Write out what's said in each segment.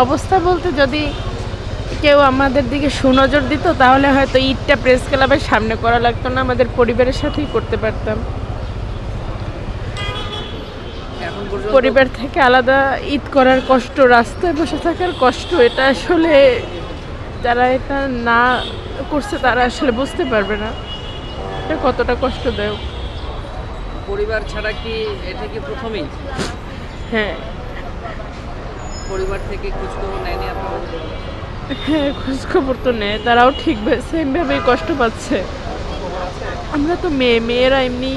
অবস্থা বলতে যদি কেউ আমাদের দিকে সুনজর দিত তাহলে হয়তো ঈদটা প্রেস ক্লাবের সামনে করা লাগতো না, আমাদের পরিবারের সাথেই করতে পারতাম। পরিবার থেকে আলাদা ঈদ করার কষ্ট, রাস্তায় বসে থাকার কষ্ট, এটা আসলে যারা এটা না করছে তারা আসলে বুঝতে পারবে না এটা কতটা কষ্টদায়ক। পরিবার ছাড়া কি এটা কি প্রথমেই? হ্যাঁ পরিবার থেকে খোঁজখবর নেয়নি আপনারা? হ্যাঁ, খোঁজখবর তো নেয়, তারাও ঠিক সেমভাবেই কষ্ট পাচ্ছে। আমরা তো মেয়েরা এমনি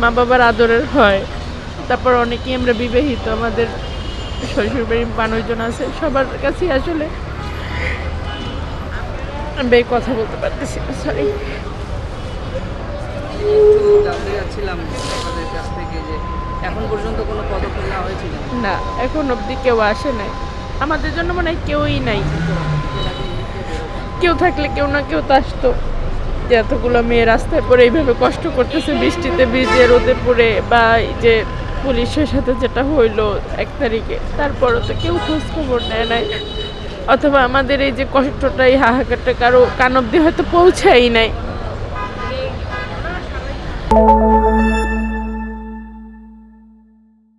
মা বাবার আদরের হয়, তারপর অনেকেই আমরা বিবাহিত, আমাদের শ্বশুরবাড়ির মানুষজন আছে, সবার কাছেই আসলে আমি কথা বলতে পারতেছি না, সরি। একটু জানতে চাচ্ছিলাম আপনাদের কাছ থেকে যে এখন পর্যন্ত কোনো পদক্ষেপ নেওয়া হয়েছিল? না, এখন অবধি কেউ আসে নাই আমাদের জন্য, মনে হয় কেউই নাই। কেউ থাকলে কেউ না কেউ তো আসতো, যে এতগুলো মেয়ে রাস্তায় পড়ে এইভাবে কষ্ট করতেছে, বৃষ্টিতে ভিজে রোদে পড়ে, বা এই যে পুলিশের সাথে যেটা হইলো 1 তারিখে, তারপরও তো কেউ খোঁজ খবর নেয় নাই, অথবা আমাদের এই যে কষ্টটা, এই হাহাকারটা কারো কান অব্দি হয়তো পৌঁছাই নাই।